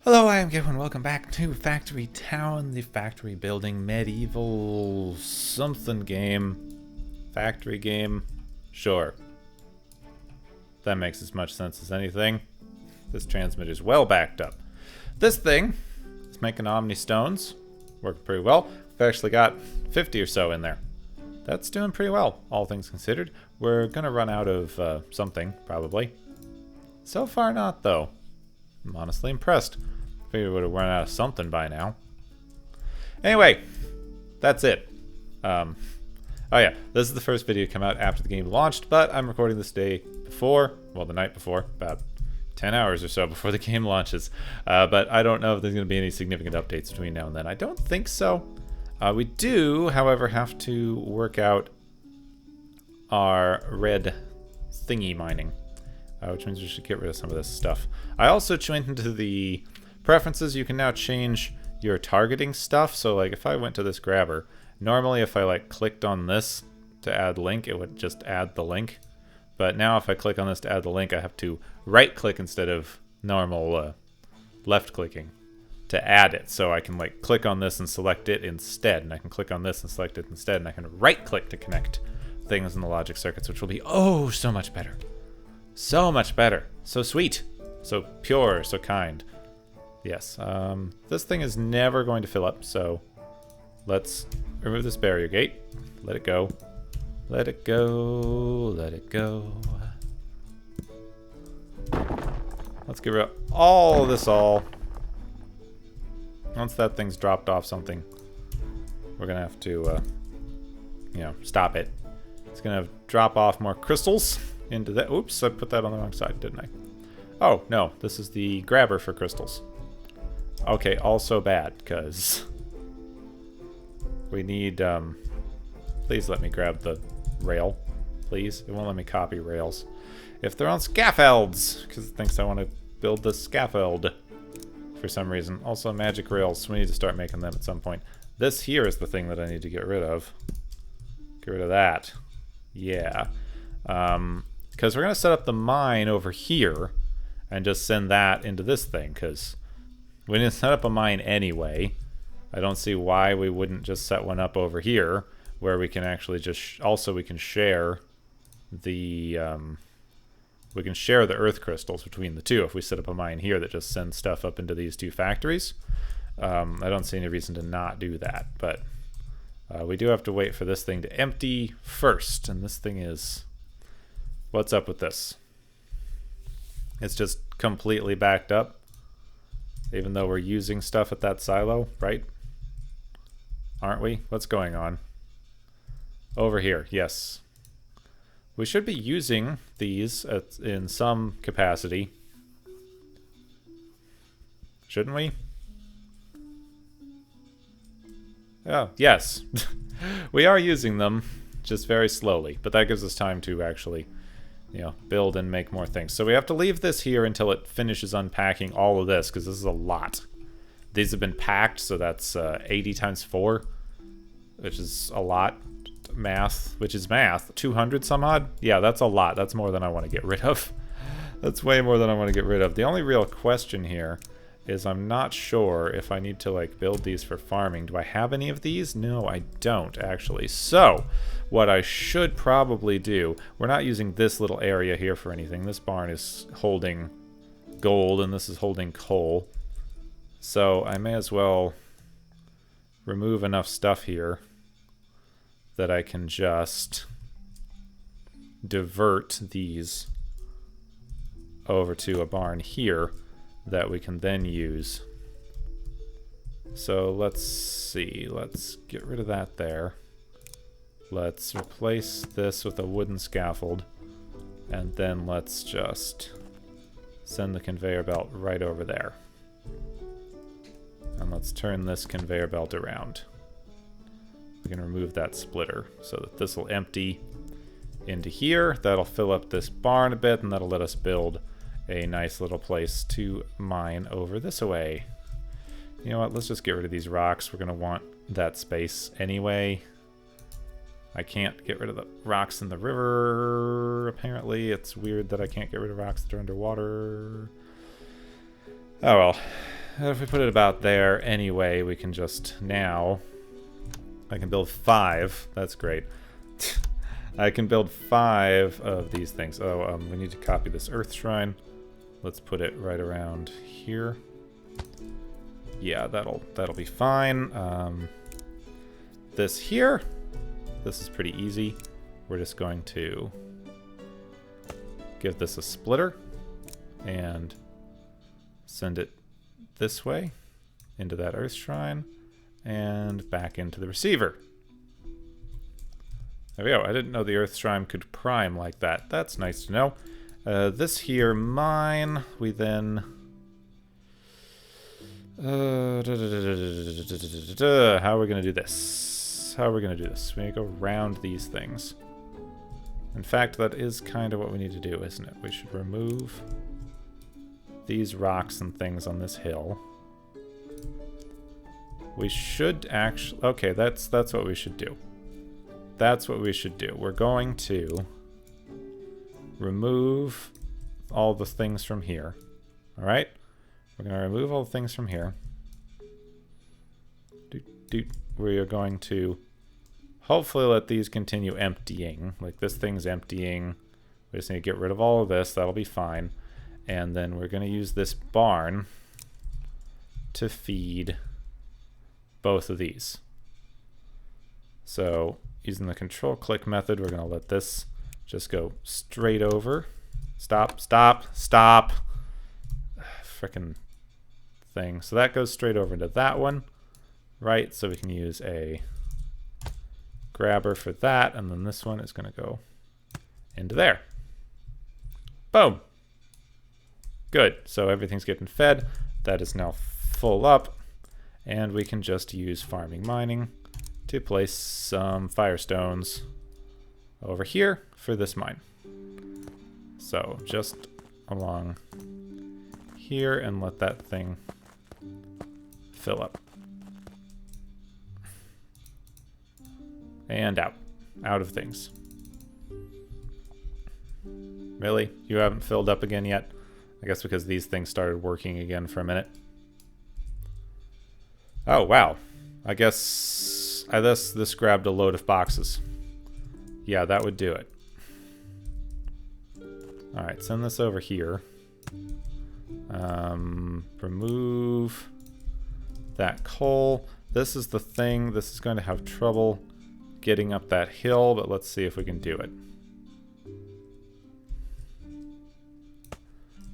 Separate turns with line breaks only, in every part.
Hello, I am Gepwin. Welcome back to Factory Town, the factory building medieval something game. Factory game. Sure. That makes as much sense as anything. This transmitter is well backed up. This thing is making Omni Stones. Working pretty well. We've actually got 50 or so in there. That's doing pretty well, all things considered. We're going to run out of something, probably. So far not, though. I'm honestly impressed. Figured we would have run out of something by now. Anyway, that's it. Oh yeah, this is the first video to come out after the game launched, but I'm recording this day before, well, the night before, about 10 hours or so before the game launches. But I don't know if there's going to be any significant updates between now and then. I don't think so. We do, however, have to work out our red thingy mining, which means we should get rid of some of this stuff. I also went into the preferences. You can now change your targeting stuff. So like if I went to this grabber, normally if I like clicked on this to add link, it would just add the link. But now if I click on this to add the link, I have to right click instead of normal left clicking to add it. So I can like click on this and select it instead, and I can click on this and select it instead, and I can right click to connect things in the logic circuits, which will be oh so much better. So much better. So sweet. So pure. So kind. Yes. This thing is never going to fill up, so let's remove this barrier gate. Let it go. Let it go. Let it go. Let's get rid of all of this all. Once that thing's dropped off something, we're going to have to, stop it. It's going to drop off more crystals into that. Oops, I put that on the wrong side, didn't I? Oh, no, this is the grabber for crystals. Okay, also bad, because we need, please let me grab the rail, please. It won't let me copy rails. If they're on scaffolds, because it thinks I want to build the scaffold for some reason. Also magic rails, so we need to start making them at some point. This here is the thing that I need to get rid of. Get rid of that. Yeah. Because we're going to set up the mine over here and just send that into this thing, because we didn't set up a mine anyway. I don't see why we wouldn't just set one up over here where we can actually just also we can share the earth crystals between the two if we set up a mine here that just sends stuff up into these two factories. I don't see any reason to not do that, but we do have to wait for this thing to empty first, and this thing is, what's up with this? It's just completely backed up, even though we're using stuff at that silo, right? Aren't we? What's going on? Over here, yes. We should be using these in some capacity. Shouldn't we? Oh, yes. We are using them, just very slowly, but that gives us time to actually, build and make more things. So we have to leave this here until it finishes unpacking all of this, because this is a lot. These have been packed, so that's 80 times 4, which is a lot. Math, which is math. 200 some odd? Yeah, that's a lot. That's more than I want to get rid of. That's way more than I want to get rid of. The only real question here is I'm not sure if I need to like build these for farming. Do I have any of these? No, I don't actually. So what I should probably do, we're not using this little area here for anything. This barn is holding gold and this is holding coal. So I may as well remove enough stuff here that I can just divert these over to a barn here that we can then use. So let's see, let's get rid of that there. Let's replace this with a wooden scaffold, and then let's just send the conveyor belt right over there. And let's turn this conveyor belt around. We can remove that splitter so that this will empty into here. That'll fill up this barn a bit, and that'll let us build a nice little place to mine over this way. You know what? Let's just get rid of these rocks. We're going to want that space anyway. I can't get rid of the rocks in the river, apparently. It's weird that I can't get rid of rocks that are underwater. Oh well. If we put it about there anyway, we can just now... I can build 5. That's great. I can build 5 of these things. Oh, we need to copy this earth shrine. Let's put it right around here. Yeah, that'll be fine. This here, this is pretty easy. We're just going to give this a splitter and send it this way into that earth shrine and back into the receiver. There we go. I didn't know the earth shrine could prime like that. That's nice to know. This here, mine, we then... how are we going to do this? How are we going to do this? We need to go around these things. In fact, that is kind of what we need to do, isn't it? We should remove these rocks and things on this hill. We should actually... Okay, that's what we should do. That's what we should do. We're going to remove all the things from here. Alright? We're going to remove all the things from here. We are going to hopefully let these continue emptying. Like this thing's emptying. We just need to get rid of all of this. That'll be fine. And then we're going to use this barn to feed both of these. So using the control click method, we're going to let this just go straight over. Stop. Frickin' thing. So that goes straight over into that one. Right, so we can use a grabber for that, and then this one is going to go into there. Boom. Good. So everything's getting fed. That is now full up, and we can just use farming mining to place some firestones over here for this mine. So just along here and let that thing fill up. And out. Out of things. Really? You haven't filled up again yet? I guess because these things started working again for a minute. Oh, wow. I guess this grabbed a load of boxes. Yeah, that would do it. Alright, send this over here. Remove that coal. This is the thing. This is going to have trouble getting up that hill, but let's see if we can do it.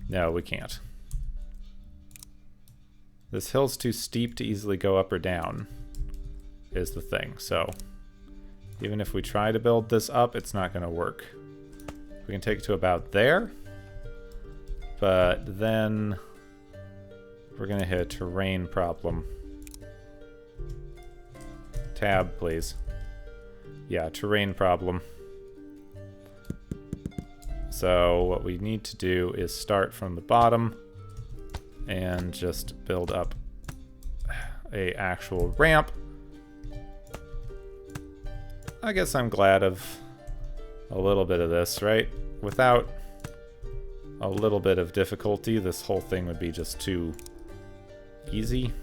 No, we can't. This hill's too steep to easily go up or down, is the thing. So even if we try to build this up, it's not going to work. We can take it to about there, but then we're going to hit a terrain problem. Tab, please. Yeah, terrain problem. So what we need to do is start from the bottom and just build up a actual ramp. I guess I'm glad of a little bit of this, right? Without a little bit of difficulty, this whole thing would be just too easy.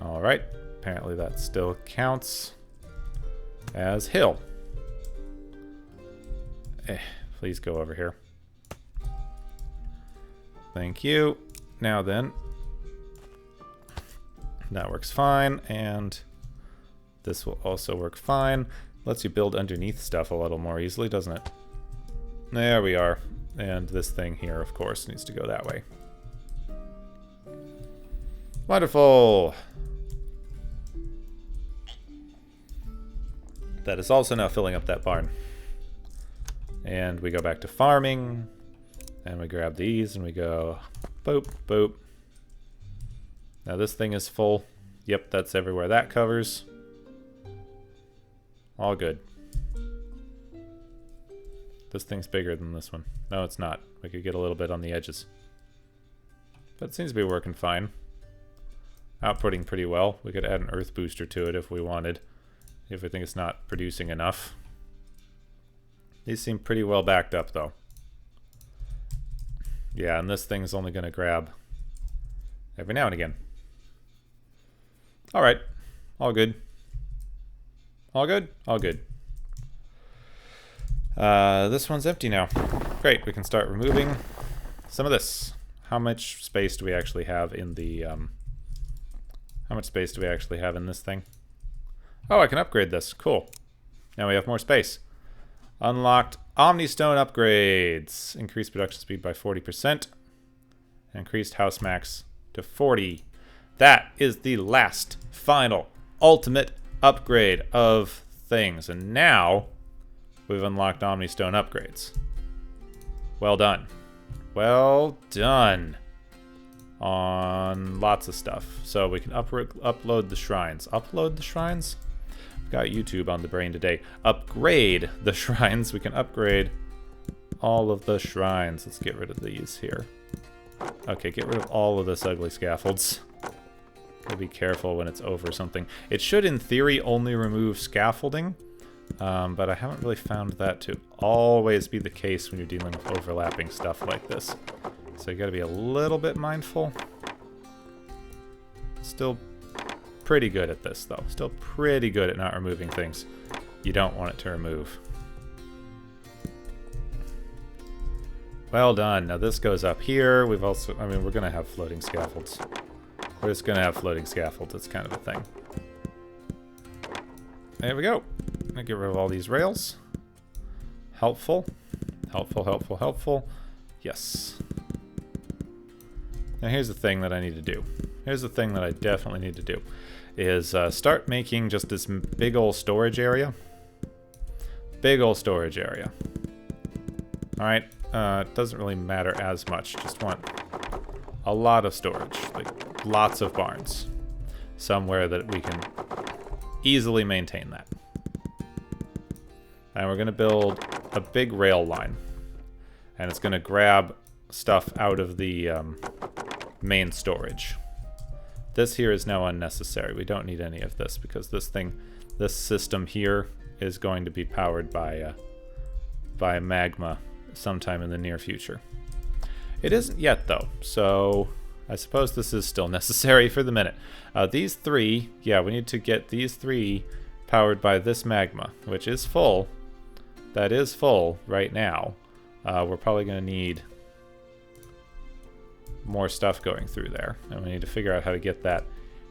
Alright, apparently that still counts as hill. Please go over here. Thank you. Now then, that works fine, and this will also work fine. Lets you build underneath stuff a little more easily, doesn't it? There we are. And this thing here, of course, needs to go that way. Wonderful! That is also now filling up that barn. And we go back to farming, and we grab these, and we go boop, boop. Now this thing is full. Yep, that's everywhere that covers. All good. This thing's bigger than this one. No, it's not. We could get a little bit on the edges. But it seems to be working fine. Outputting pretty well. We could add an earth booster to it if we wanted. If we think it's not producing enough. These seem pretty well backed up, though. Yeah, and this thing's only going to grab Every now and again. Alright. All good. All good? All good. This one's empty now. Great, we can start removing some of this. How much space do we actually have in the, how much space do we actually have in this thing? Oh, I can upgrade this. Cool. Now we have more space. Unlocked Omnistone upgrades. Increased production speed by 40%. Increased house max to 40. That is the last, final, ultimate upgrade of things. And now we've unlocked Omnistone upgrades. Well done. Well done. On lots of stuff. So we can upload the shrines. Upload the shrines? We've got YouTube on the brain today. Upgrade the shrines. We can upgrade all of the shrines. Let's get rid of these here. Okay, get rid of all of this ugly scaffolds. Gotta be careful when it's over something. It should, in theory, only remove scaffolding. But I haven't really found that to always be the case when you're dealing with overlapping stuff like this. So you gotta be a little bit mindful. Still pretty good at this, though. Still pretty good at not removing things you don't want it to remove. Well done. Now this goes up here. We've also, I mean, we're gonna have floating scaffolds. We're just gonna have floating scaffolds. It's kind of a thing. There we go. I'm gonna get rid of all these rails. Helpful. Helpful, helpful, helpful. Yes. Now here's the thing that I need to do. Here's the thing that I definitely need to do. Is start making just this big old storage area. Big old storage area. Alright. It doesn't really matter as much. Just want a lot of storage. Like, lots of barns. Somewhere that we can easily maintain that. And we're going to build a big rail line. And it's going to grab stuff out of the main storage. This here is now unnecessary. We don't need any of this because this system here is going to be powered by magma sometime in the near future. It isn't yet, though, so I suppose this is still necessary for the minute. These three, yeah, we need to get these three powered by this magma, which is full. That is full right now. We're probably going to need more stuff going through there, and we need to figure out how to get that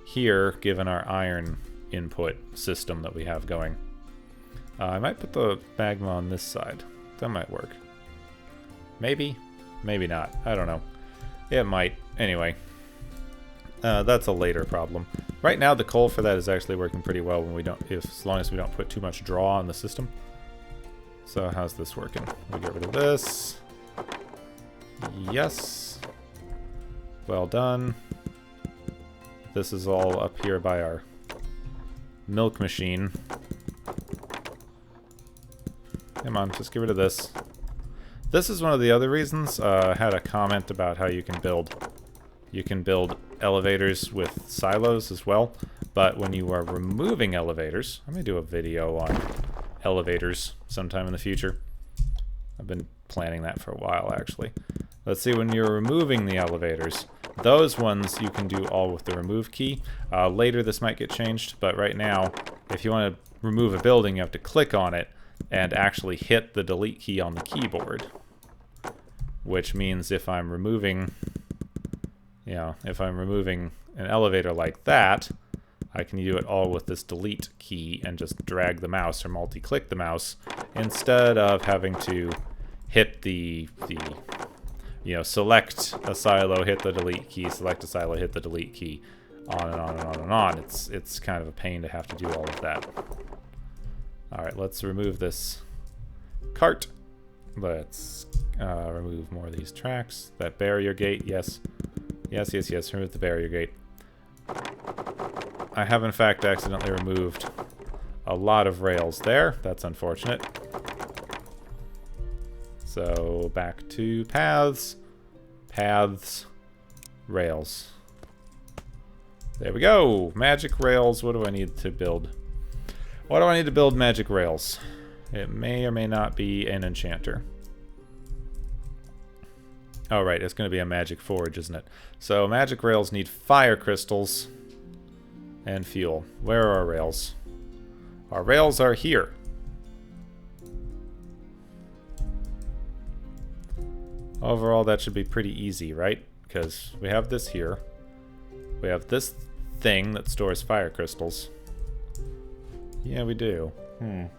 here, given our iron input system that we have going. I might put the magma on this side. That might work. Maybe. Maybe not. I don't know. It might. Anyway. That's a later problem. Right now, the coal for that is actually working pretty well when we don't, as long as we don't put too much draw on the system. So how's this working? We get rid of this. Yes. Well done. This is all up here by our milk machine. Come on, just get rid of this. This is one of the other reasons. I had a comment about how you can build elevators with silos as well. But when you are removing elevators, I may do a video on elevators sometime in the future. I've been planning that for a while, actually. Let's see, when you're removing the elevators, those ones you can do all with the remove key. Later this might get changed, but right now, if you want to remove a building, you have to click on it and actually hit the delete key on the keyboard. Which means if I'm removing, if I'm removing an elevator like that, I can do it all with this delete key and just drag the mouse or multi-click the mouse instead of having to hit the select a silo, hit the delete key, select a silo, hit the delete key, on and on and on and on. It's kind of a pain to have to do all of that. Alright, let's remove this cart. Let's remove more of these tracks. That barrier gate, yes. Yes, yes, yes, remove the barrier gate. I have in fact accidentally removed a lot of rails there. That's unfortunate. So back to paths. Paths. Rails. There we go. Magic rails. What do I need to build? What do I need to build magic rails? It may or may not be an enchanter. Oh, right, it's going to be a magic forge, isn't it? So magic rails need fire crystals and fuel. Where are our rails? Our rails are here. Overall, that should be pretty easy, right? Because we have this here. We have this thing that stores fire crystals. Yeah, we do. We're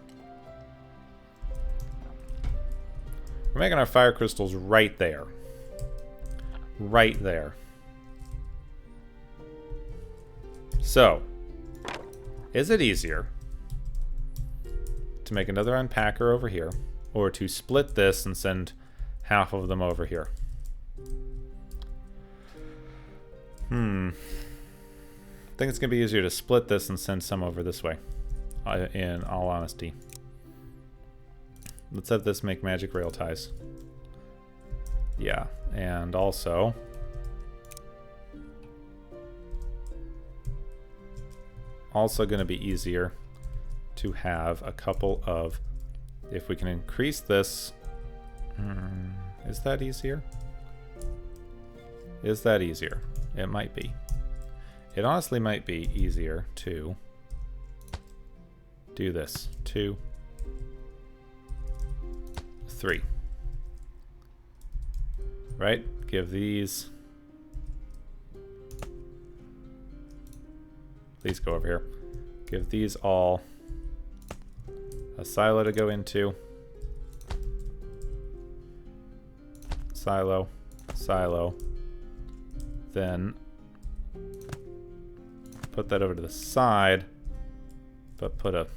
making our fire crystals right there. Right there. So, is it easier to make another unpacker over here, or to split this and send half of them over here? I think it's going to be easier to split this and send some over this way, in all honesty. Let's have this make magic rail ties. Yeah, and also going to be easier to have a couple of, if we can increase this, is that easier? Is that easier? It might be. It honestly might be easier to do this. 2, 3. Right? Give these. Please go over here. Give these all a silo to go into. Silo. Silo. Then put that over to the side, but put a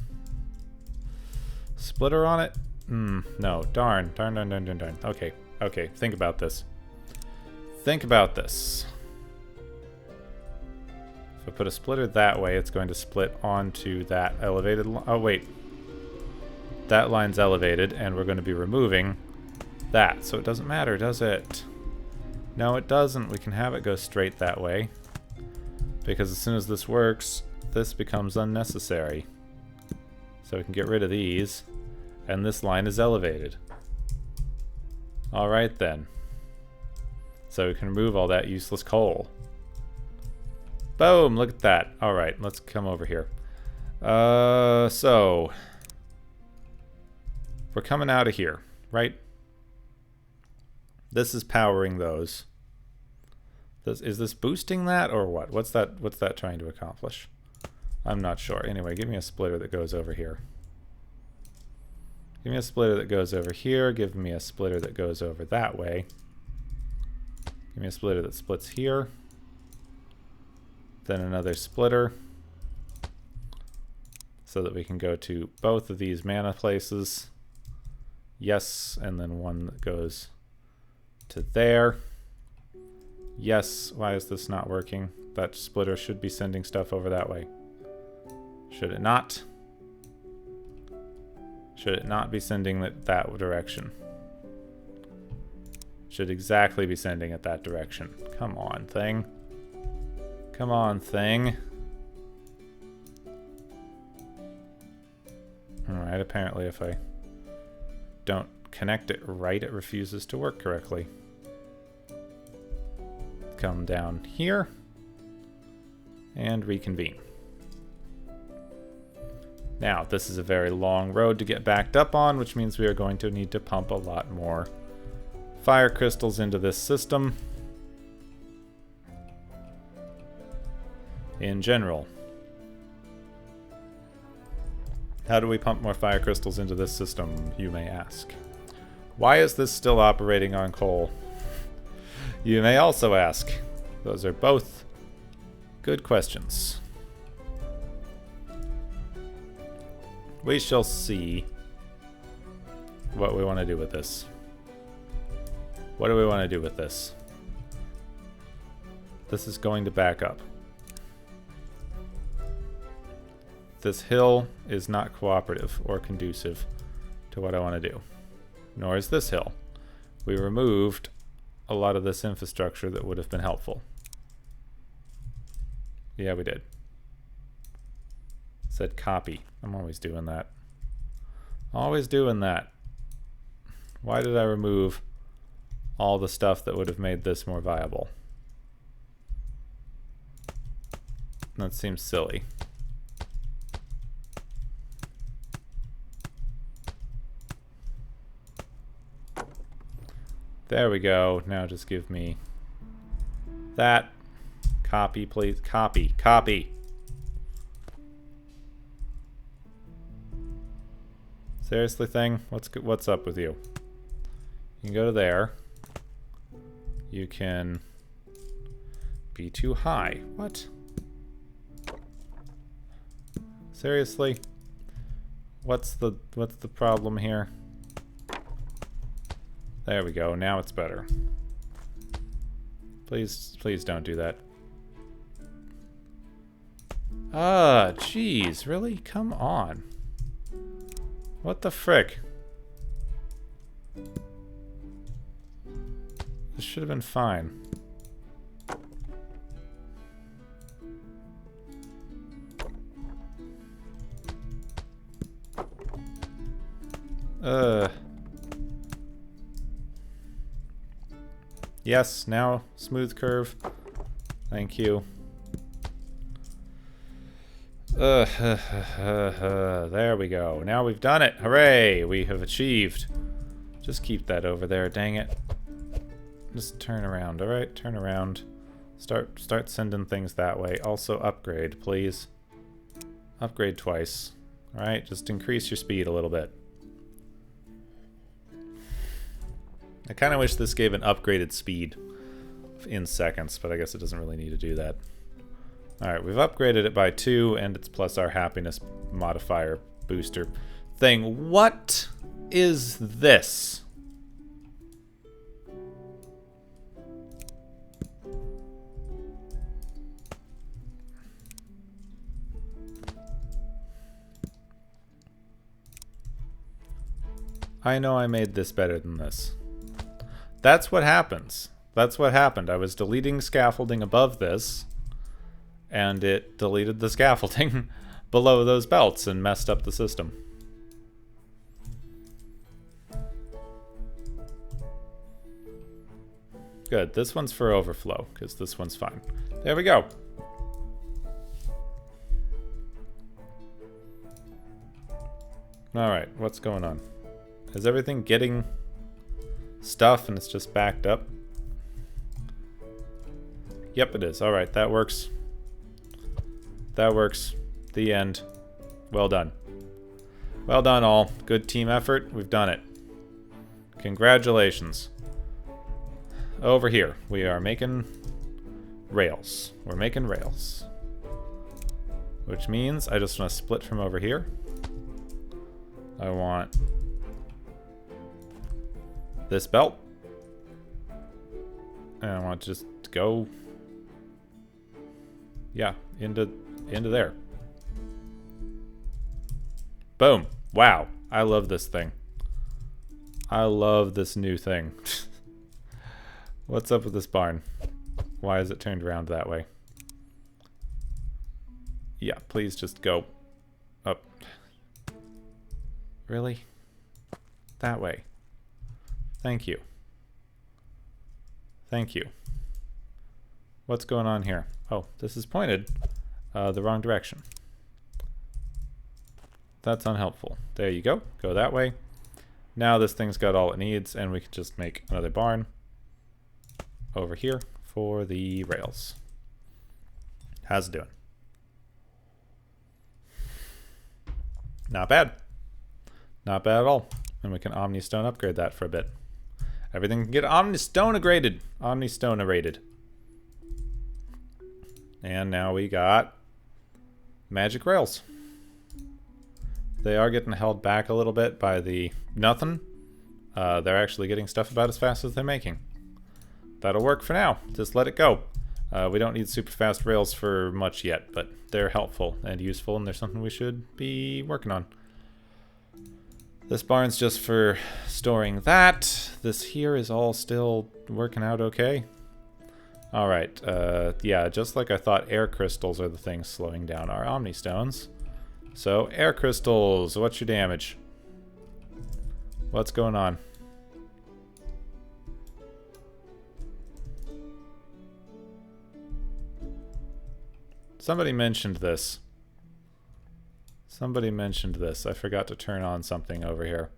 splitter on it? No. Darn. Okay. Okay. Think about this. Think about this. If I put a splitter that way, it's going to split onto that elevated line. Oh, wait. That line's elevated, and we're going to be removing that. So it doesn't matter, does it? No, it doesn't. We can have it go straight that way. Because as soon as this works, this becomes unnecessary. So we can get rid of these. And this line is elevated. Alright then. So we can remove all that useless coal. Boom! Look at that. Alright, let's come over here. So we're coming out of here, right? This is powering those. Is this boosting that or what? What's that trying to accomplish? I'm not sure. Anyway, give me a splitter that goes over here. Give me a splitter that goes over here. Give me a splitter that goes over that way. Give me a splitter that splits here. Then another splitter. So that we can go to both of these mana places. Yes, and then one that goes to there. Yes, why is this not working? That splitter should be sending stuff over that way. Should it not? Should it not be sending it that direction? Should exactly be sending it that direction. Come on, thing. Come on, thing. Alright, apparently if I don't connect it right, it refuses to work correctly. Come down here and reconvene. Now, this is a very long road to get backed up on, which means we are going to need to pump a lot more fire crystals into this system. In general. How do we pump more fire crystals into this system, you may ask? Why is this still operating on coal? You may also ask. Those are both good questions. We shall see what we want to do with this. What do we want to do with this? This is going to back up. This hill is not cooperative or conducive to what I want to do. Nor is this hill. We removed a lot of this infrastructure that would have been helpful. Yeah, we did. Said copy. I'm always doing that. Always doing that. Why did I remove all the stuff that would have made this more viable. That seems silly. There we go. Now just give me that. Copy, please. Copy. Copy. Seriously, thing? What's up with you? You can go to there. You can be too high. What? Seriously? What's the problem here? There we go. Now it's better. Please don't do that. Ah, jeez, really? Come on. What the frick? This should have been fine. Yes, now smooth curve. Thank you. There we go. Now we've done it. Hooray! We have achieved. Just keep that over there, dang it. Just turn around, alright? Turn around. Start sending things that way. Also upgrade, please. Upgrade twice. Alright, just increase your speed a little bit. I kind of wish this gave an upgraded speed in seconds, but I guess it doesn't really need to do that. Alright, we've upgraded it by 2, and it's plus our happiness modifier booster thing. What is this? I know I made this better than this. That's what happens. That's what happened. I was deleting scaffolding above this, and it deleted the scaffolding below those belts and messed up the system. Good. This one's for overflow, because this one's fine. There we go. Alright, what's going on? Is everything getting stuff and it's just backed up? Yep, it is. Alright, that works. That works. The end. Well done. Well done, all. Good team effort. We've done it. Congratulations. Over here, we are making rails. We're making rails. Which means I just want to split from over here. I want this belt. And I want to just go, yeah, into there. Boom. Wow. I love this thing. I love this new thing. What's up with this barn? Why is it turned around that way? Yeah, please just go up. Really? That way. Thank you. Thank you. What's going on here? Oh, this is pointed the wrong direction. That's unhelpful. There you go. Go that way. Now this thing's got all it needs, and we can just make another barn over here for the rails. How's it doing? Not bad. Not bad at all. And we can Omnistone upgrade that for a bit. Everything can get Omnistone-graded. Omnistone-rated. And now we got magic rails. They are getting held back a little bit by the nothing. They're actually getting stuff about as fast as they're making. That'll work for now. Just let it go. We don't need super fast rails for much yet, but they're helpful and useful, and they're something we should be working on. This barn's just for storing that. This here is all still working out okay. Alright, yeah, just like I thought, air crystals are the things slowing down our Omnistones. So, air crystals, what's your damage? What's going on? Somebody mentioned this. Somebody mentioned this. I forgot to turn on something over here.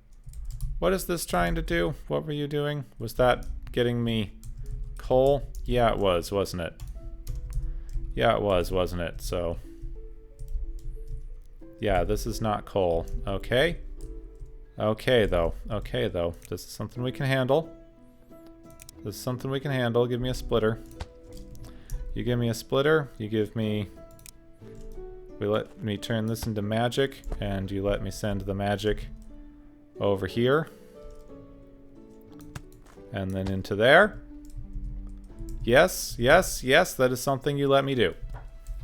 What is this trying to do? What were you doing? Was that getting me coal? Yeah, it was, wasn't it? Yeah, it was, wasn't it? So, yeah, this is not coal. Okay. Okay, though. Okay, though. This is something we can handle. This is something we can handle. Give me a splitter. You give me a splitter. You give me... We let me turn this into magic, and you let me send the magic over here. And then into there. Yes, yes, yes, that is something you let me do.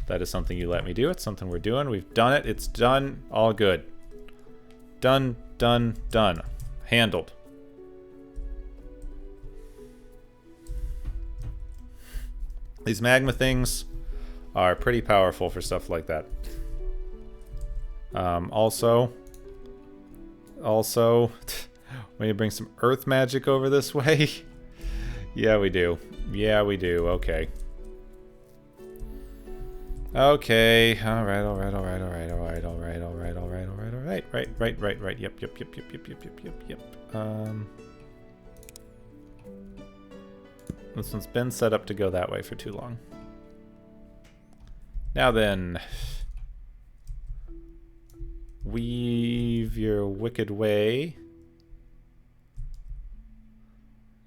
That is something you let me do. It's something we're doing. We've done it. It's done. All good. Done, done, done. Handled. These magma things are pretty powerful for stuff like that. Also, we need to bring some earth magic over this way. Yeah, we do. Yeah, we do. Okay. Okay. All right. All right. All right. All right. All right. All right. All right. All right. All right. All right. Right. Right. Right. Right. Yep. Yep. Yep. Yep. Yep. Yep. Yep. Yep. Yep. This one's been set up to go that way for too long. Now then, weave your wicked way.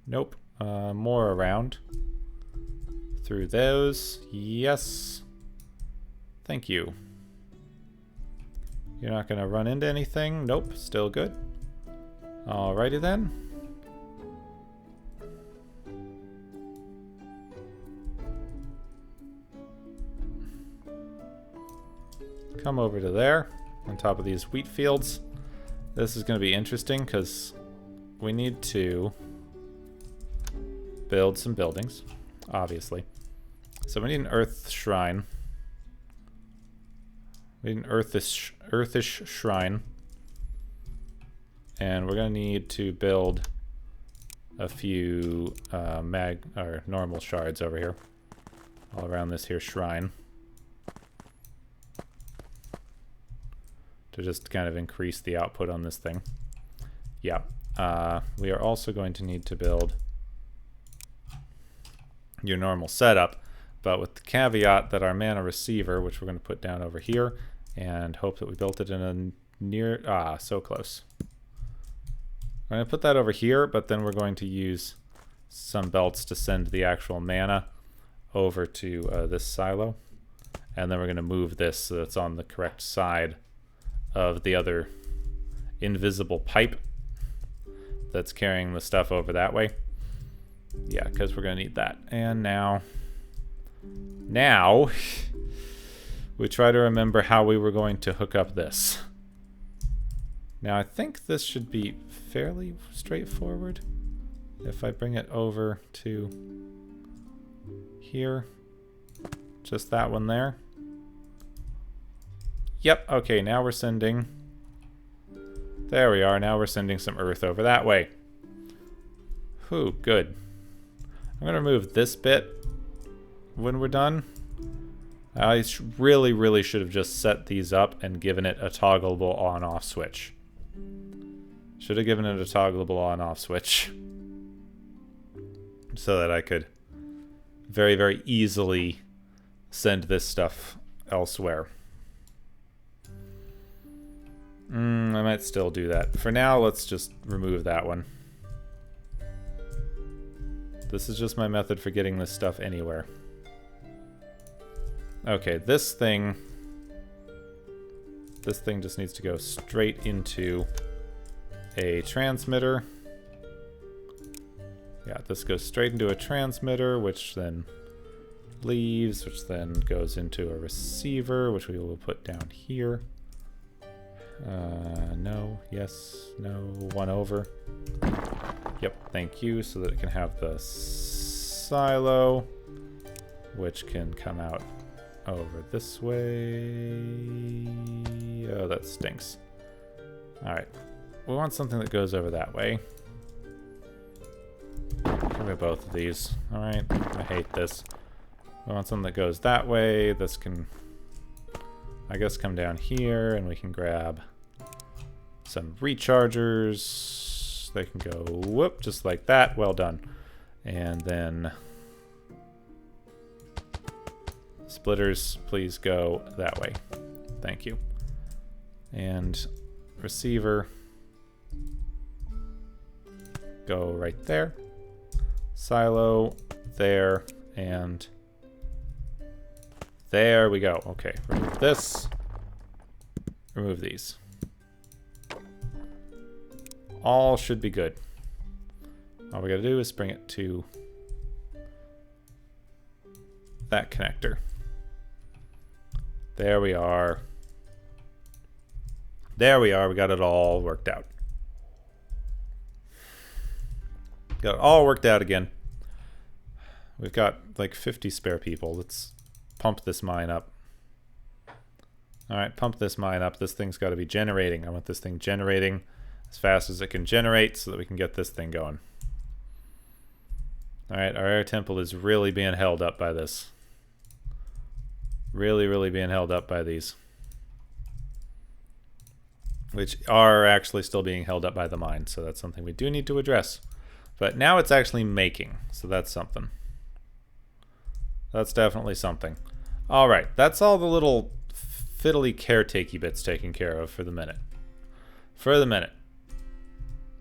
Nope. More around. Through those. Yes. Thank you. You're not going to run into anything? Nope. Still good. Alrighty then. Come over to there, on top of these wheat fields. This is going to be interesting because we need to build some buildings, obviously. So we need an earth shrine. We need an earthish shrine. And we're going to need to build a few normal shards over here, all around this here shrine, to just kind of increase the output on this thing. Yeah. We are also going to need to build your normal setup, but with the caveat that our mana receiver, which we're going to put down over here, and hope that we built it in a near... so close. I'm going to put that over here, but then we're going to use some belts to send the actual mana over to this silo. And then we're going to move this so that it's on the correct side of the other invisible pipe that's carrying the stuff over that way. Yeah, because we're going to need that. And now we try to remember how we were going to hook up this. Now I think this should be fairly straightforward. If I bring it over to here, just that one there. Yep, okay, now we're sending... There we are, now we're sending some earth over that way. Whew, good. I'm going to remove this bit when we're done. I really should have just set these up and given it a toggleable on-off switch. Should have given it a toggleable on-off switch. So that I could very easily send this stuff elsewhere. I might still do that. For now, let's just remove that one. This is just my method for getting this stuff anywhere. Okay, this thing just needs to go straight into a transmitter. Yeah, this goes straight into a transmitter, which then leaves, which then goes into a receiver, which we will put down here. No, yes, no, one over. Yep, thank you, so that it can have the silo, which can come out over this way. Oh, that stinks. Alright, we want something that goes over that way. Give me both of these. Alright, I hate this. We want something that goes that way. This can, I guess, come down here, and we can grab some rechargers. They can go whoop, just like that. Well done. And then splitters, please go that way. Thank you. And receiver, go right there. Silo, there, and there we go. Okay, remove this. Remove these. All should be good. All we gotta do is bring it to that connector. There we are. There we are. We got it all worked out. Got it all worked out again. We've got like 50 spare people. Let's pump this mine up. Alright, pump this mine up. This thing's got to be generating. I want this thing generating as fast as it can generate so that we can get this thing going. Alright, our air temple is really being held up by this. Really, really being held up by these. Which are actually still being held up by the mine, so that's something we do need to address. But now it's actually making, so that's something. That's definitely something. Alright, that's all the little fiddly caretakey bits taken care of for the minute. For the minute.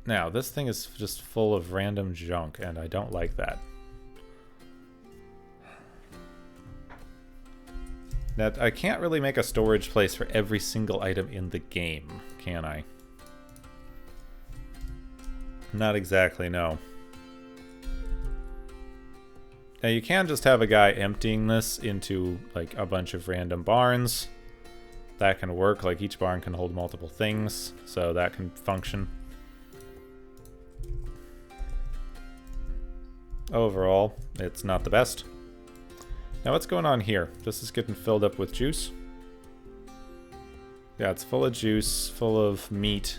Now, this thing is just full of random junk, and I don't like that. Now, I can't really make a storage place for every single item in the game, can I? Not exactly, no. Now, you can just have a guy emptying this into, like, a bunch of random barns. That can work. Like, each barn can hold multiple things, so that can function. Overall, it's not the best. Now, what's going on here? This is getting filled up with juice. Yeah, it's full of juice, full of meat.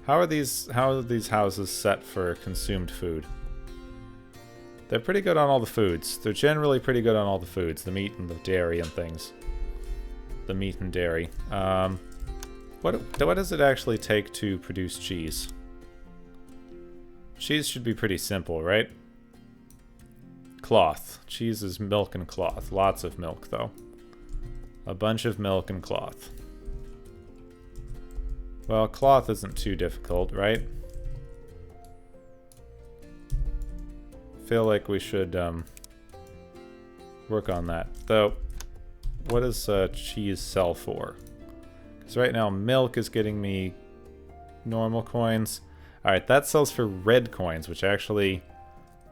How are these houses set for consumed food? They're pretty good on all the foods. They're generally pretty good on all the foods. The meat and the dairy and things. The meat and dairy. What does it actually take to produce cheese? Cheese should be pretty simple, right? Cloth. Cheese is milk and cloth. Lots of milk, though. A bunch of milk and cloth. Well, cloth isn't too difficult, right? Feel like we should work on that. Though, what does cheese sell for? Because right now, milk is getting me normal coins. Alright, that sells for red coins, which actually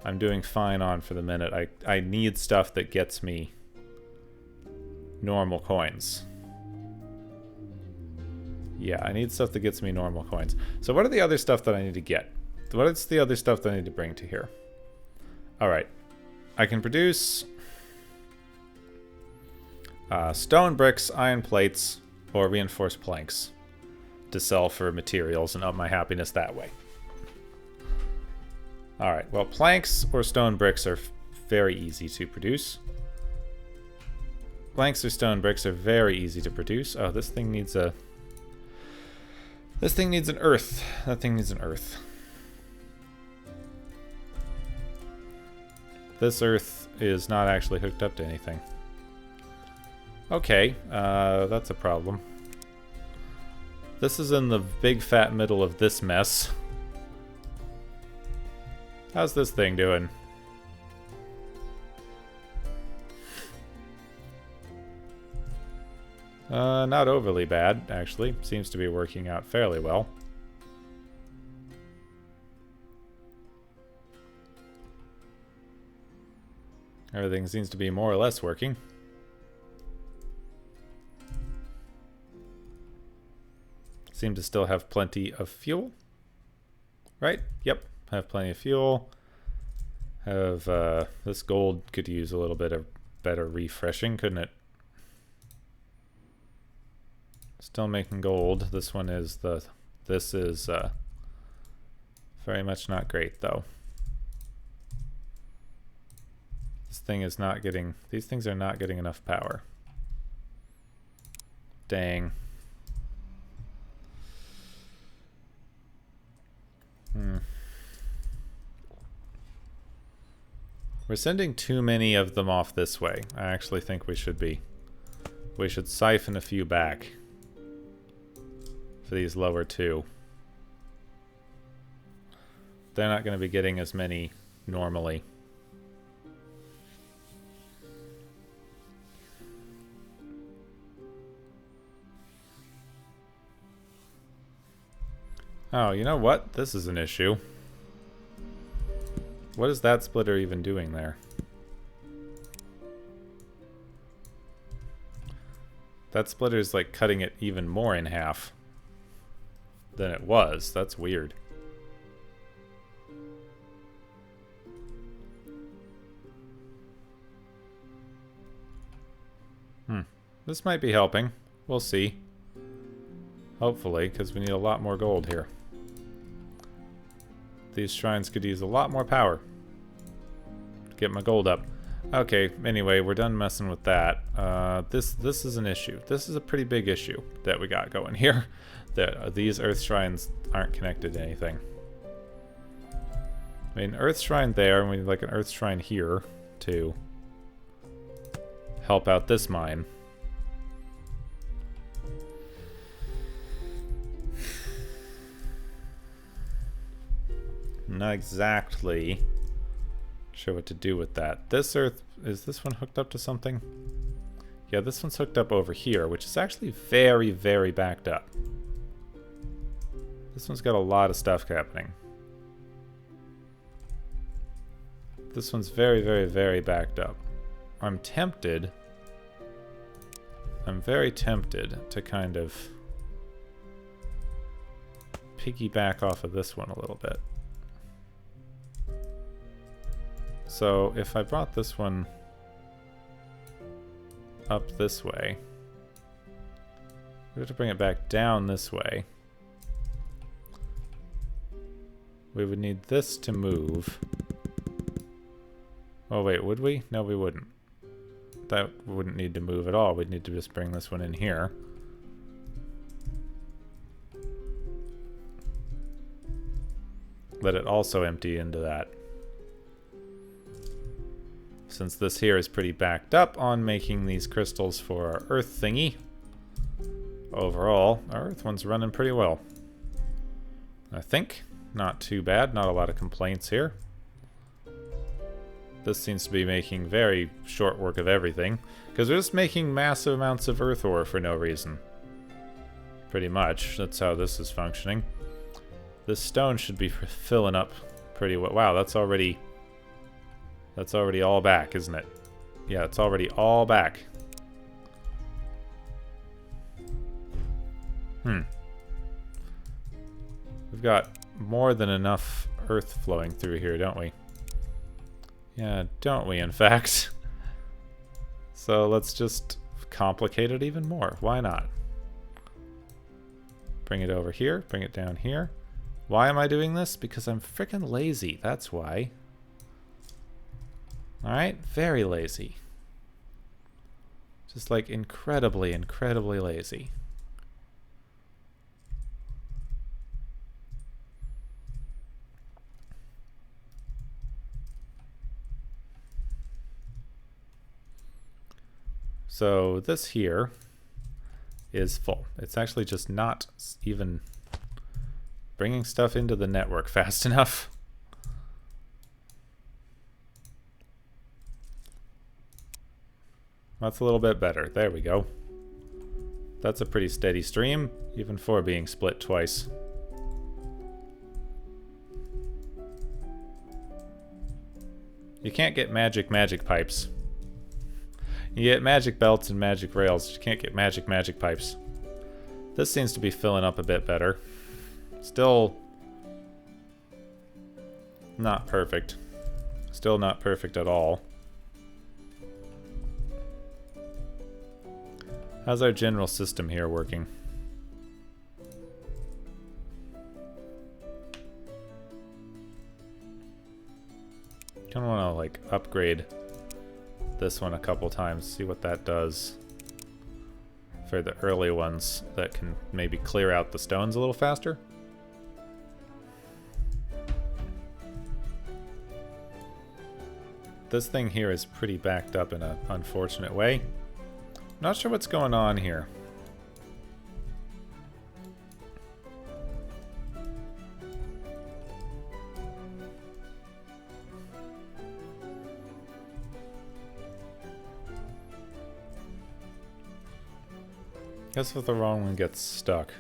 I'm doing fine on for the minute. I need stuff that gets me normal coins. Yeah, I need stuff that gets me normal coins. So what are the other stuff that I need to get? What is the other stuff that I need to bring to here? Alright. I can produce stone bricks, iron plates, or reinforced planks to sell for materials and up my happiness that way. Alright, well, planks or stone bricks are very easy to produce. Planks or stone bricks are very easy to produce. Oh, this thing needs a... This thing needs an earth. That thing needs an earth. This earth is not actually hooked up to anything. Okay, that's a problem. This is in the big fat middle of this mess. How's this thing doing? Not overly bad, actually. Seems to be working out fairly well. Everything seems to be more or less working. Seem to still have plenty of fuel. Right? Yep. Have plenty of fuel. Have, this gold could use a little bit of better refreshing, couldn't it? Still making gold. This one is this is, very much not great, though. This thing is not getting... These things are not getting enough power. Dang. We're sending too many of them off this way. I actually think we should be. We should siphon a few back for these lower two. They're not going to be getting as many normally. Oh, you know what? This is an issue. What is that splitter even doing there? That splitter is like cutting it even more in half than it was. That's weird. This might be helping. We'll see. Hopefully, because we need a lot more gold here. These shrines could use a lot more power to get my gold up. Okay, anyway, we're done messing with that. This is an issue. This is a pretty big issue that we got going here. That these earth shrines aren't connected to anything. I mean, earth shrine there, and we need like an earth shrine here to help out this mine. Not exactly sure what to do with that. This earth, is this one hooked up to something? Yeah, this one's hooked up over here, which is actually very, very backed up. This one's got a lot of stuff happening. This one's very, very, very backed up. I'm tempted. I'm very tempted to kind of piggyback off of this one a little bit. So if I brought this one up this way, we have to bring it back down this way. We would need this to move. Oh wait, would we? No, we wouldn't. That wouldn't need to move at all. We'd need to just bring this one in here. Let it also empty into that. Since this here is pretty backed up on making these crystals for our earth thingy. Overall, our earth one's running pretty well. I think. Not too bad. Not a lot of complaints here. This seems to be making very short work of everything. Because we're just making massive amounts of earth ore for no reason. Pretty much. That's how this is functioning. This stone should be filling up pretty well. Wow, that's already all back, isn't it? Yeah, it's already all back. We've got more than enough earth flowing through here, don't we? Yeah, don't we, in fact? So let's just complicate it even more. Why not? Bring it over here, bring it down here. Why am I doing this? Because I'm freaking lazy, that's why. Alright, very lazy. Just like incredibly, incredibly lazy. So this here is full. It's actually just not even bringing stuff into the network fast enough. That's a little bit better. There we go. That's a pretty steady stream, even for being split twice. You can't get magic pipes. You get magic belts and magic rails. You can't get magic pipes. This seems to be filling up a bit better. Still not perfect. Still not perfect at all. How's our general system here working? Kind of want to like upgrade this one a couple times, see what that does for the early ones that can maybe clear out the stones a little faster. This thing here is pretty backed up in an unfortunate way. Not sure what's going on here. Guess if the wrong one gets stuck.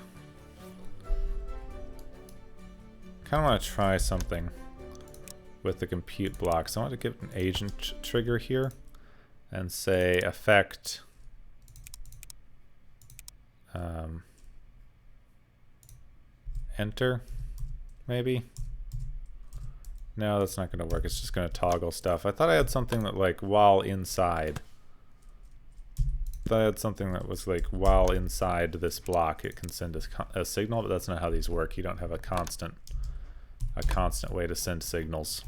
Kind of want to try something with the compute blocks. I want to give an agent trigger here and say effect enter, maybe. No, that's not going to work. It's just going to toggle stuff. I thought I had something that, like, while inside. I thought I had something that was like while inside this block it can send a signal, but that's not how these work. You don't have a constant way to send signals.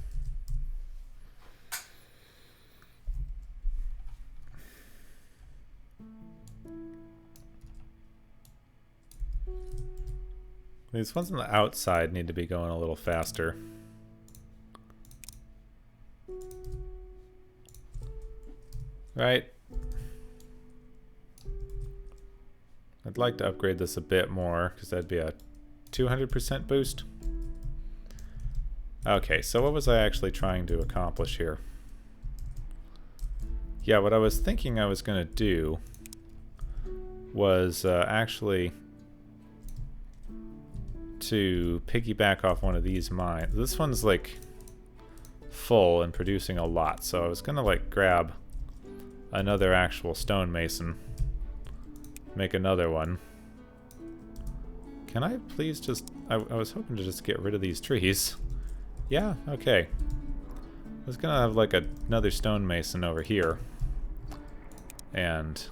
These ones on the outside need to be going a little faster. Right. I'd like to upgrade this a bit more, because that'd be a 200% boost. Okay, so what was I actually trying to accomplish here? Yeah, what I was thinking I was going to do was actually to piggyback off one of these mines. This one's like full and producing a lot, so I was going to like grab another actual stonemason. Make another one. Can I please just... I was hoping to just get rid of these trees. Yeah, okay. I was gonna have like another stonemason over here. And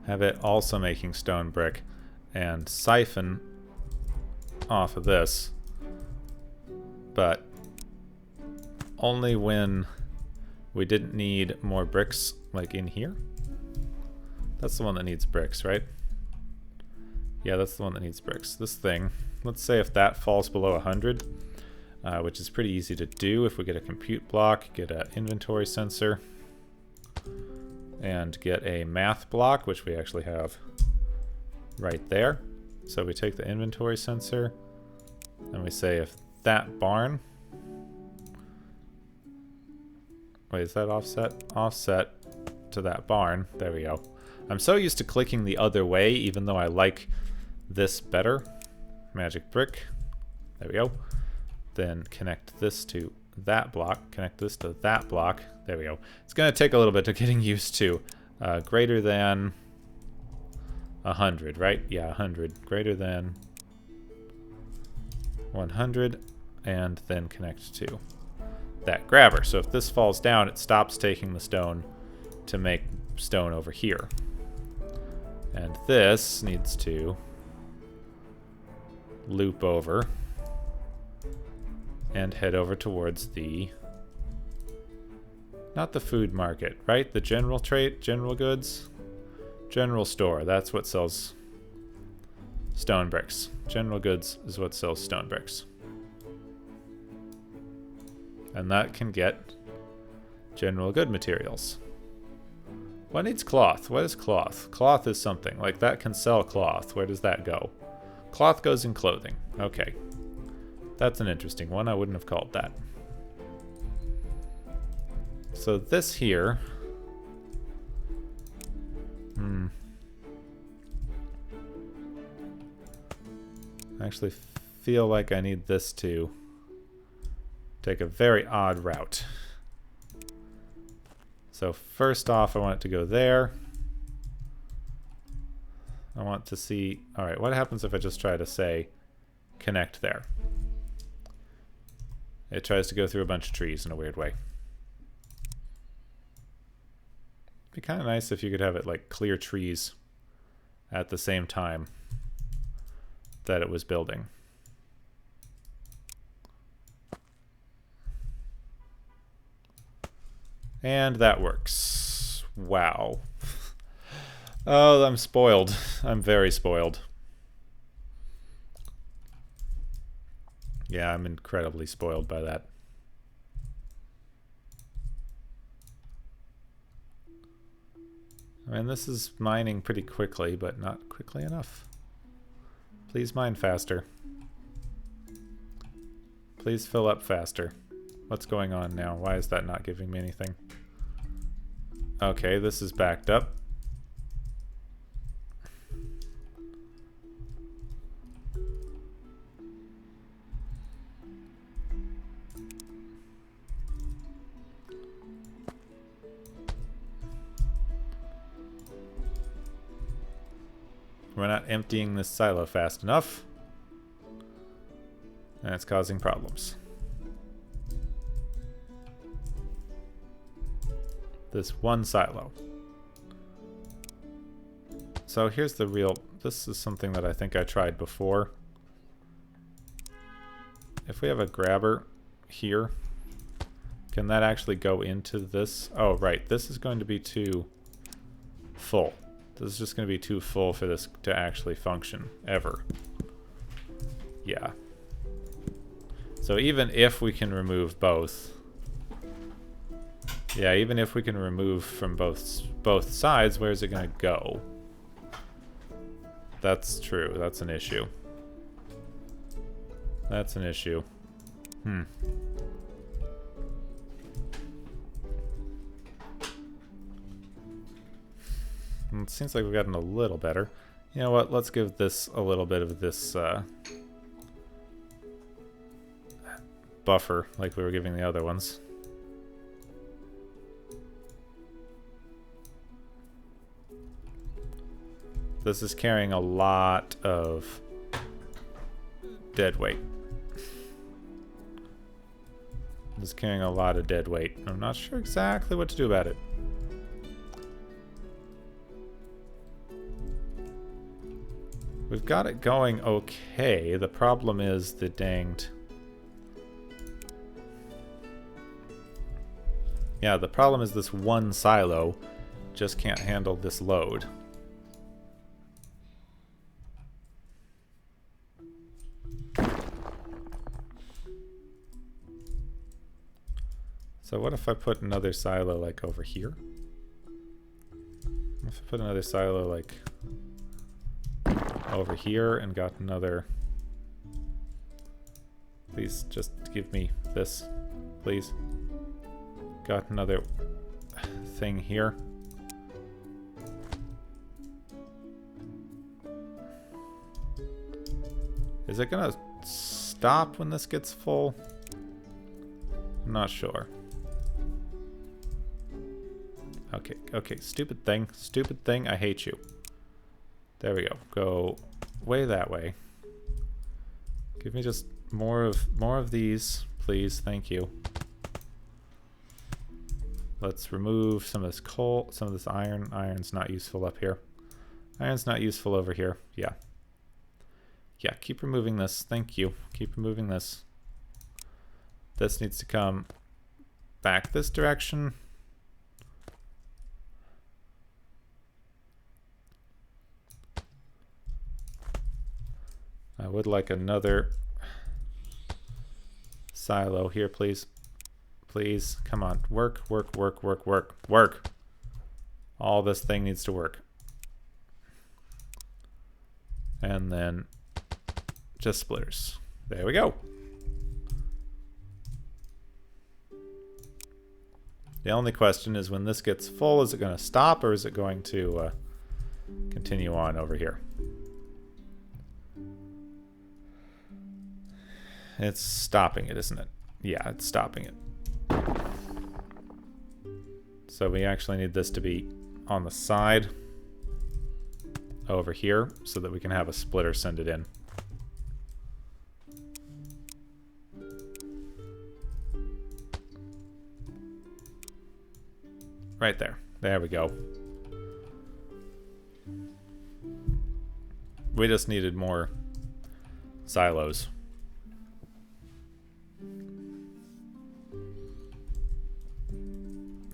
have it also making stone brick. And siphon off of this. But only when we didn't need more bricks like in here. That's the one that needs bricks, right? Yeah, that's the one that needs bricks. This thing, let's say if that falls below 100, which is pretty easy to do if we get a compute block, get an inventory sensor, and get a math block, which we actually have right there. So we take the inventory sensor, and we say if that barn... Wait, is that offset? Offset to that barn. There we go. I'm so used to clicking the other way, even though I like this better. Magic brick. There we go. Then connect this to that block. Connect this to that block. There we go. It's going to take a little bit of getting used to. Greater than 100, right? Yeah, 100. Greater than 100. And then connect to that grabber. So if this falls down, it stops taking the stone to make stone over here. And this needs to loop over and head over towards the... Not the food market, right? The general trade, general goods? General store, that's what sells stone bricks. General goods is what sells stone bricks. And that can get general good materials. What needs cloth? What is cloth? Cloth is something. Like, that can sell cloth. Where does that go? Cloth goes in clothing. Okay. That's an interesting one. I wouldn't have called that. So this here... I actually feel like I need this to take a very odd route. So first off, I want it to go there. I want to see... Alright, what happens if I just try to say connect there? It tries to go through a bunch of trees in a weird way. It'd be kind of nice if you could have it like clear trees at the same time that it was building. And that works. Wow. Oh, I'm spoiled. I'm very spoiled. Yeah, I'm incredibly spoiled by that. I mean, this is mining pretty quickly, but not quickly enough. Please mine faster. Please fill up faster. What's going on now? Why is that not giving me anything? Okay, this is backed up. We're not emptying this silo fast enough. And it's causing problems. This one silo. So here's the real... This is something that I think I tried before. If we have a grabber here, can that actually go into this? Oh, right. This is going to be too full. This is just going to be too full for this to actually function, ever. Yeah. So even if we can remove both... Yeah, even if we can remove from both sides, where's it going to go? That's true. That's an issue. That's an issue. It seems like we've gotten a little better. You know what? Let's give this a little bit of this buffer like we were giving the other ones. This is carrying a lot of dead weight. This is carrying a lot of dead weight. I'm not sure exactly what to do about it. We've got it going okay. The problem is the danged... Yeah, the problem is this one silo just can't handle this load. So what if I put another silo like over here? What if I put another silo like over here and got another... Please just give me this, please. Got another thing here. Is it gonna stop when this gets full? I'm not sure. Okay, okay, stupid thing, I hate you. There we go. Go way that way. Give me just more of these, please. Thank you. Let's remove some of this coal, some of this iron. Iron's not useful up here. Iron's not useful over here. Yeah. Yeah, keep removing this. Thank you. Keep removing this. This needs to come back this direction. I would like another silo here, please. Please, come on. Work, work, work, work, work, work. All this thing needs to work. And then just splitters. There we go. The only question is when this gets full, is it going to stop or is it going to continue on over here? It's stopping it, isn't it? Yeah, it's stopping it. So we actually need this to be on the side over here so that we can have a splitter send it in. Right there. There we go. We just needed more silos.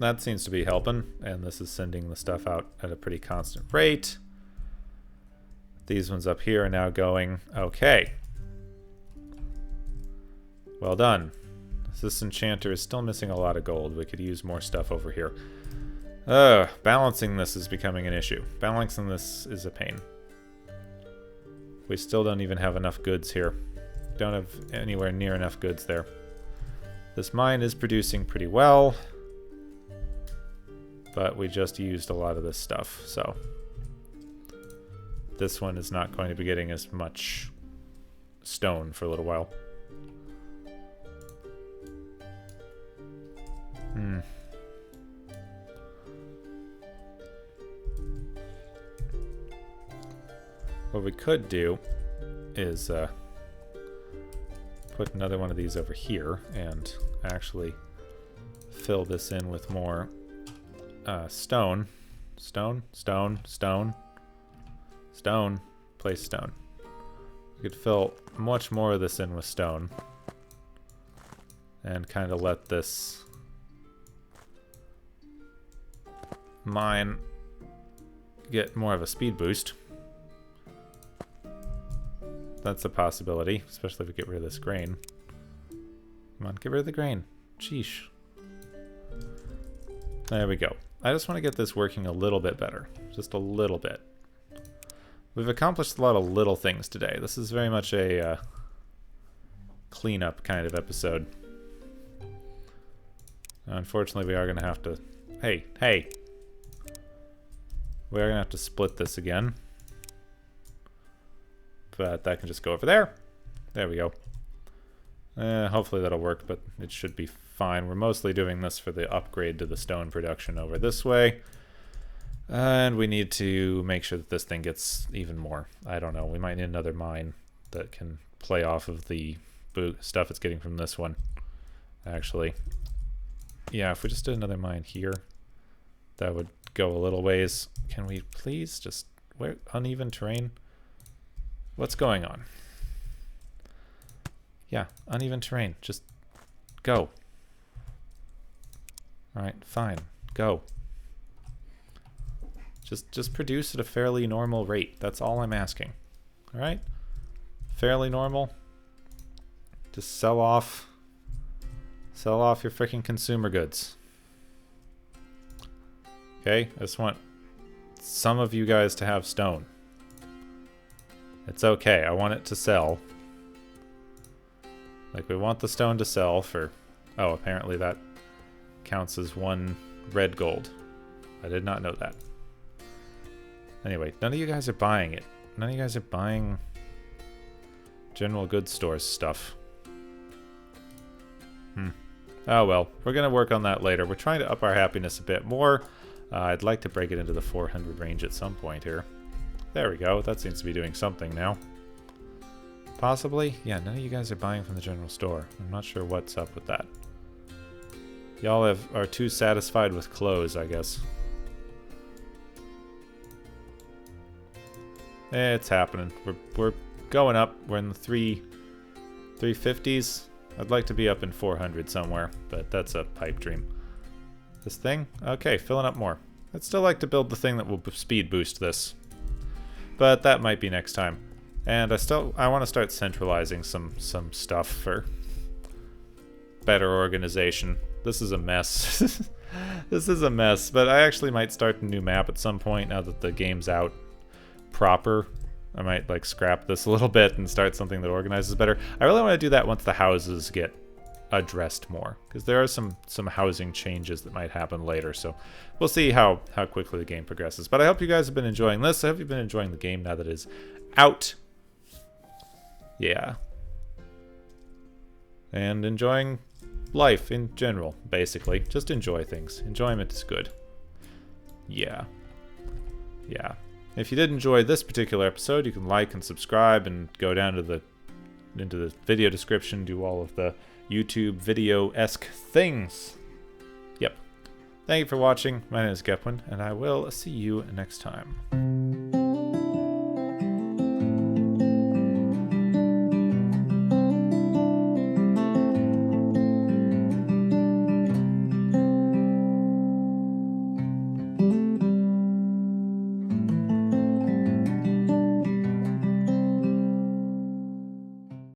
that seems to be helping, and this is sending the stuff out at a pretty constant rate. These ones up here are now going okay. Well done. This enchanter is still missing a lot of gold. We could use more stuff over here. Balancing this is becoming an issue. Balancing this is a pain. We still don't even have enough goods here. Don't have anywhere near enough goods there. This mine is producing pretty well, but we just used a lot of this stuff, so this one is not going to be getting as much stone for a little while. What we could do is put another one of these over here and actually fill this in with more stone. Stone. Place stone. We could fill much more of this in with stone and kind of let this mine get more of a speed boost. That's a possibility, especially if we get rid of this grain. Come on, get rid of the grain. Sheesh. There we go. I just want to get this working a little bit better. Just a little bit. We've accomplished a lot of little things today. This is very much a cleanup kind of episode. Unfortunately, we are going to have to... Hey! We are going to have to split this again. But that can just go over there. There we go. Hopefully that'll work, but it should be fine. We're mostly doing this for the upgrade to the stone production over this way. And we need to make sure that this thing gets even more. I don't know. We might need another mine that can play off of the stuff it's getting from this one. Actually. Yeah, if we just did another mine here, that would go a little ways. Can we please just... Where? Uneven terrain? What's going on? Yeah, uneven terrain. Just go. Alright, fine. Go. Just produce at a fairly normal rate. That's all I'm asking. Alright? Fairly normal. Just sell off your freaking consumer goods. Okay? I just want some of you guys to have stone. It's okay. I want it to sell. Like, we want the stone to sell for... Oh, apparently that counts as 1 red gold. I did not know that. Anyway, none of you guys are buying it. None of you guys are buying general goods stores stuff. Oh well, we're going to work on that later. We're trying to up our happiness a bit more. I'd like to break it into the 400 range at some point here. There we go. That seems to be doing something now. Possibly? Yeah, none of you guys are buying from the general store. I'm not sure what's up with that. Y'all are too satisfied with clothes, I guess. It's happening. We're going up. We're in the 350s. I'd like to be up in 400 somewhere, but that's a pipe dream. This thing? Okay, filling up more. I'd still like to build the thing that will speed boost this. But that might be next time. And I want to start centralizing some stuff for better organization. This is a mess. This is a mess, but I actually might start a new map at some point now that the game's out proper. I might like scrap this a little bit and start something that organizes better. I really want to do that once the houses get addressed more, because there are some housing changes that might happen later, so we'll see how quickly the game progresses. But I hope you guys have been enjoying this. I hope you've been enjoying the game now that it is out. Yeah. And enjoying life in general, basically. Just enjoy things. Enjoyment is good. Yeah. Yeah. If you did enjoy this particular episode, you can like and subscribe and go down to into the video description, do all of the YouTube video-esque things. Yep. Thank you for watching. My name is Gepwin, and I will see you next time.